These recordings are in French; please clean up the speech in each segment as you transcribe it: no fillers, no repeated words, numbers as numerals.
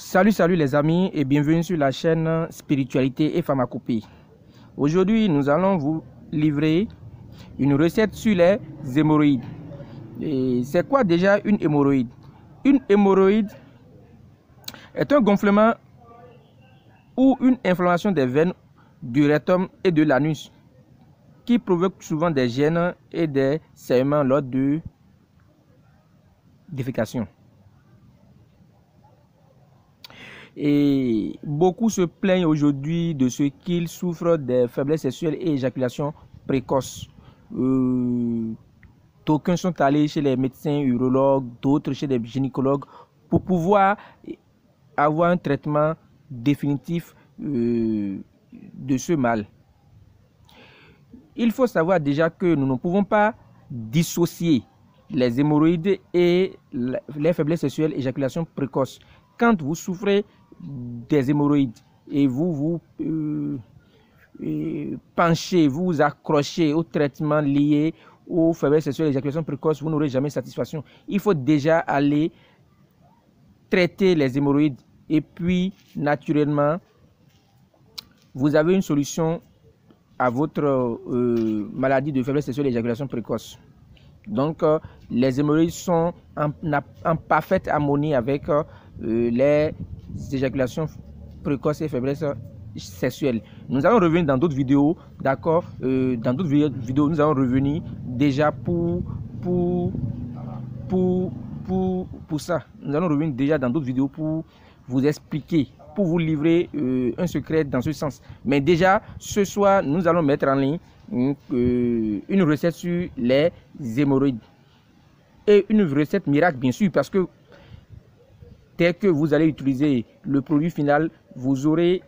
Salut les amis et bienvenue sur la chaîne Spiritualité et Pharmacopée. Aujourd'hui, nous allons vous livrer une recette sur les hémorroïdes. Et c'est quoi déjà une hémorroïde? Une hémorroïde est un gonflement ou une inflammation des veines, du rectum et de l'anus qui provoque souvent des gènes et des saignements lors de défécation. Et beaucoup se plaignent aujourd'hui de ce qu'ils souffrent des faiblesses sexuelles et éjaculation précoce. D'aucuns sont allés chez les médecins urologues, d'autres chez des gynécologues pour pouvoir avoir un traitement définitif de ce mal. Il faut savoir déjà que nous ne pouvons pas dissocier les hémorroïdes et les faiblesses sexuelles, éjaculation précoce. Quand vous souffrez des hémorroïdes et vous penchez, vous vous accrochez au traitement lié aux faiblesses sexuelles et éjaculation précoce, vous n'aurez jamais satisfaction. Il faut déjà aller traiter les hémorroïdes et puis naturellement vous avez une solution à votre maladie de faiblesse sexuelle et éjaculation précoce. Donc les hémorroïdes sont en parfaite harmonie avec les éjaculations précoces et faiblesse sexuelle. Nous allons revenir dans d'autres vidéos, d'accord? Dans d'autres vidéos, nous allons revenir déjà pour ça. Nous allons revenir déjà dans d'autres vidéos pour vous expliquer, pour vous livrer un secret dans ce sens. Mais déjà, ce soir, nous allons mettre en ligne une recette sur les hémorroïdes. Et une recette miracle, bien sûr, parce que dès que vous allez utiliser le produit final, vous aurez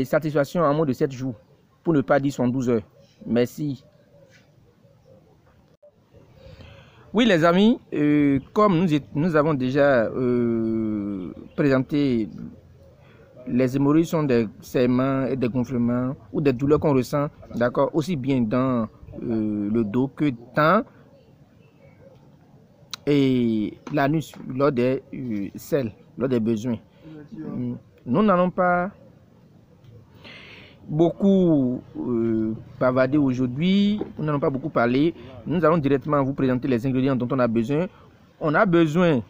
satisfaction en moins de 7 jours, pour ne pas dire 112 heures. Merci. Oui les amis, comme nous avons déjà présenté, les hémorroïdes sont des saignements et des gonflements ou des douleurs qu'on ressent, d'accord, aussi bien dans le dos que dans l'anus lors des selles, lors des besoins. Nous n'allons pas beaucoup bavarder aujourd'hui, nous n'allons pas beaucoup parler. Nous allons directement vous présenter les ingrédients dont on a besoin. On a besoin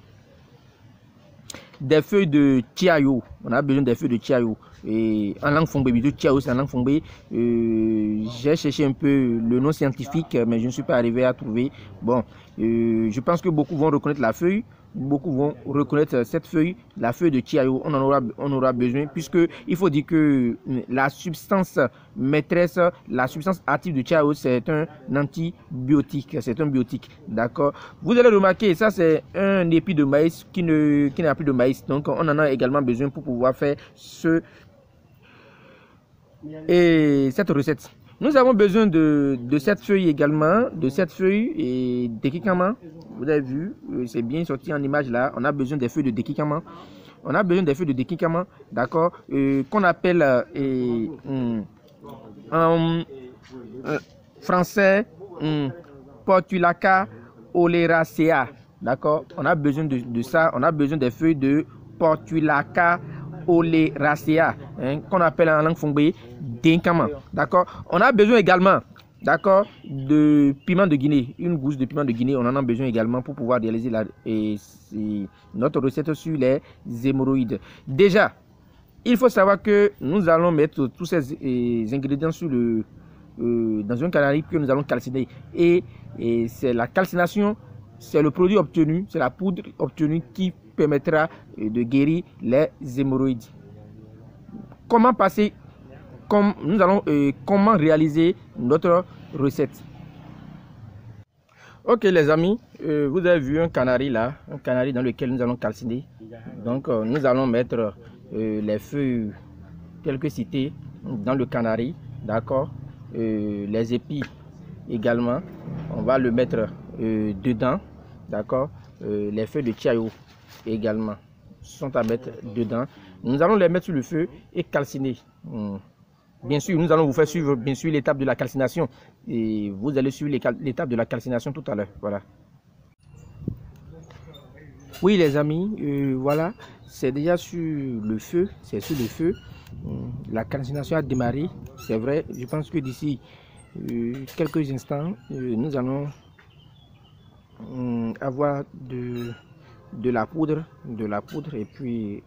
des feuilles de tiayo. On a besoin des feuilles de tiayo. Et en langue fongbe, de tiayo c'est en langue fongbe. J'ai cherché un peu le nom scientifique, mais je ne suis pas arrivé à trouver. Bon, je pense que beaucoup vont reconnaître la feuille. Beaucoup vont reconnaître cette feuille, la feuille de tiayo. On aura besoin, puisque il faut dire que la substance maîtresse, la substance active de tiayo, c'est un antibiotique, c'est un biotique, d'accord. Vous allez remarquer, ça c'est un épi de maïs qui n'a plus de maïs, donc on en a également besoin pour pouvoir faire cette recette. Nous avons besoin de cette feuille également, de cette feuille et des kikama. Vous avez vu, c'est bien sorti en image là. On a besoin des feuilles de dékikama. On a besoin des feuilles de dékikama, d'accord, qu'on appelle en français Portulaca oleracea, d'accord. On a besoin de ça. On a besoin des feuilles de Portulaca oleracea, qu'on appelle en langue fongbe Dinkama, d'accord. On a besoin également, d'accord, de piment de Guinée, une gousse de piment de Guinée. On en a besoin également pour pouvoir réaliser notre recette sur les hémorroïdes. Déjà, il faut savoir que nous allons mettre tous ces ingrédients sur dans un canari que nous allons calciner. Et c'est la calcination, c'est le produit obtenu, c'est la poudre obtenue qui permettra de guérir les hémorroïdes. Comment passer, comment réaliser notre recette? Ok les amis, vous avez vu un canari là, un canari dans lequel nous allons calciner. Donc nous allons mettre les feuilles telles que citées dans le canari, d'accord. Les épis également, on va le mettre dedans, d'accord. Les feuilles de tiayo également sont à mettre dedans. Nous allons les mettre sur le feu et calciner. Bien sûr, nous allons vous faire suivre bien sûr l'étape de la calcination et vous allez suivre l'étape de la calcination tout à l'heure. Voilà. Oui les amis, voilà, c'est déjà sur le feu, c'est sur le feu. La calcination a démarré, c'est vrai. Je pense que d'ici quelques instants, nous allons avoir de la poudre, et puis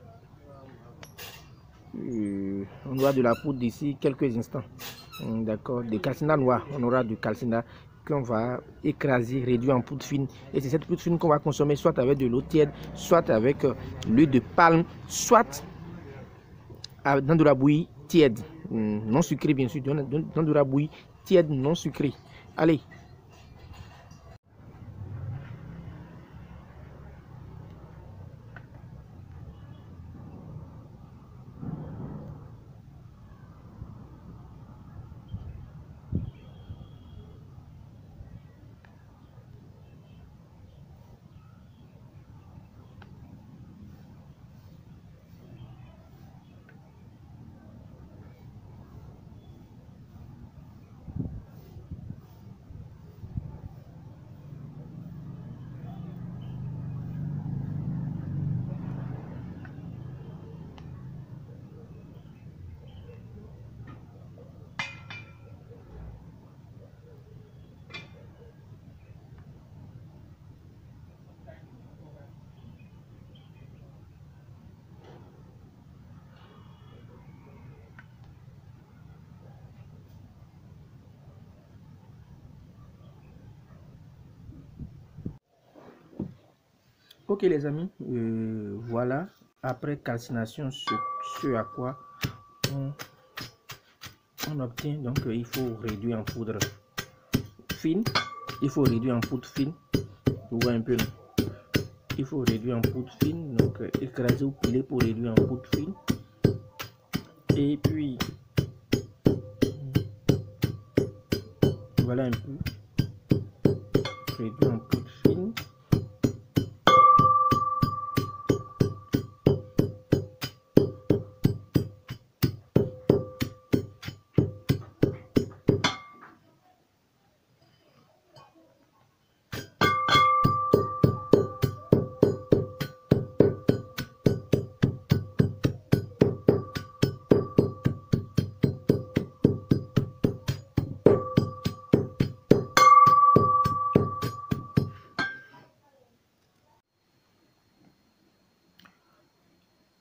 on aura de la poudre d'ici quelques instants. D'accord, de calcina noir, on aura du calcina qu'on va écraser, réduire en poudre fine. Et c'est cette poudre fine qu'on va consommer soit avec de l'eau tiède, soit avec l'huile de palme, soit dans de la bouillie tiède, non sucrée bien sûr, dans de la bouillie tiède, non sucrée. Allez. Ok les amis, voilà, après calcination, ce à quoi on obtient. Donc il faut réduire en poudre fine, vous voyez un peu, il faut réduire en poudre fine, donc écraser ou piler pour réduire en poudre fine, et puis voilà un peu, réduire en poudre fine.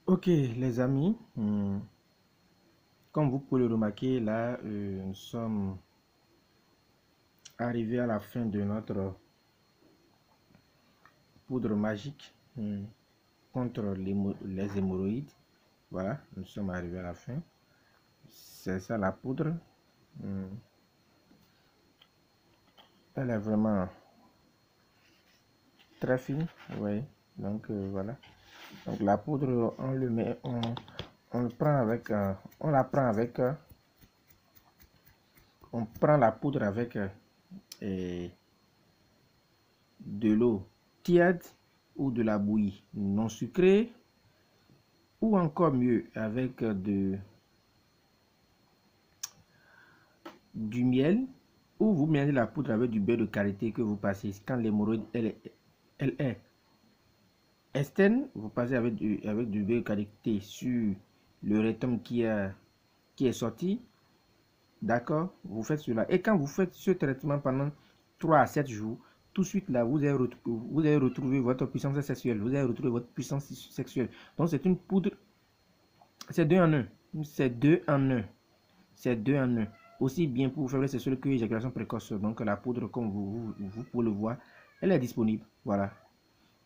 Ok les amis, comme vous pouvez le remarquer là, nous sommes arrivés à la fin de notre poudre magique contre les hémorroïdes. Voilà, nous sommes arrivés à la fin. C'est ça la poudre. Elle est vraiment très fine, oui. Donc voilà. Donc la poudre, on le met, on le prend avec, on la prend avec, on prend la poudre avec de l'eau tiède ou de la bouillie non sucrée, ou encore mieux avec du miel, ou vous mélangez la poudre avec du beurre de karité que vous passez quand l'hémorroïde elle est externe, vous passez avec du beurre de karité sur le rectum qui est sorti. D'accord, vous faites cela, et quand vous faites ce traitement pendant 3 à 7 jours, tout de suite là vous allez retrouver votre puissance sexuelle, donc c'est une poudre, c'est 2 en 1, c'est 2 en 1, aussi bien pour faiblesse sexuelle que éjaculation précoce. Donc la poudre, comme vous pouvez le voir, elle est disponible. Voilà,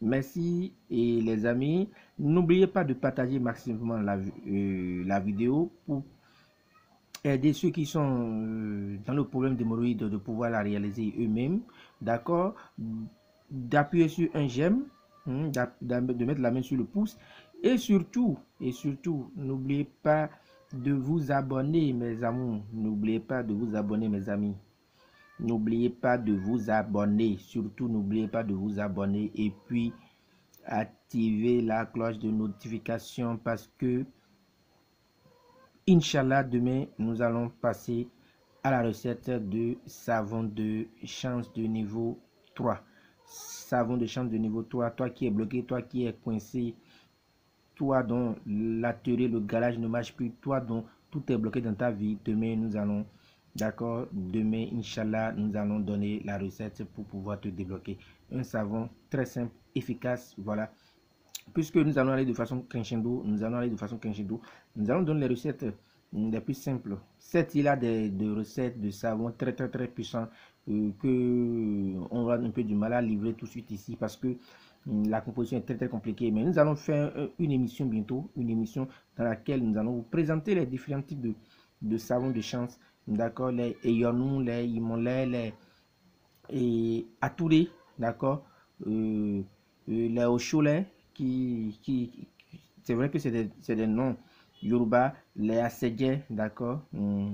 merci. Et les amis, n'oubliez pas de partager maximalement la vidéo pour aider ceux qui sont dans le problème d'hémorroïdes de pouvoir la réaliser eux-mêmes. D'accord, d'appuyer sur un j'aime, de mettre la main sur le pouce, et surtout n'oubliez pas de vous abonner mes amours, n'oubliez pas de vous abonner mes amis, n'oubliez pas de vous abonner, surtout n'oubliez pas de vous abonner, et puis activez la cloche de notification, parce que Inch'Allah, demain, nous allons passer à la recette de savon de chance de niveau 3. savon de chambre de niveau 3, toi qui est bloqué, toi qui est coincé, toi dont l'atelier, le garage ne marche plus, toi dont tout est bloqué dans ta vie. Demain, nous allons, d'accord, demain, Inch'Allah, nous allons donner la recette pour pouvoir te débloquer. Un savon très simple, efficace, voilà. Puisque nous allons aller de façon crescendo, nous allons donner les recettes les plus simples. Certes, il y a des recettes de savon très puissants que on aura un peu du mal à livrer tout de suite ici parce que la composition est très compliquée. Mais nous allons faire une émission bientôt, une émission dans laquelle nous allons vous présenter les différents types de savons de chance, d'accord, les Eyonou, les Imonlé, les Atouré, d'accord, les Ocholet, c'est vrai que c'est des noms Yoruba, les Asedje, d'accord,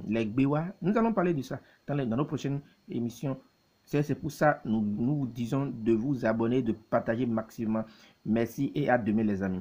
les Gbewa. Nous allons parler de ça dans nos prochaines émissions. C'est pour ça nous vous disons de vous abonner, de partager maximum. Merci et à demain les amis.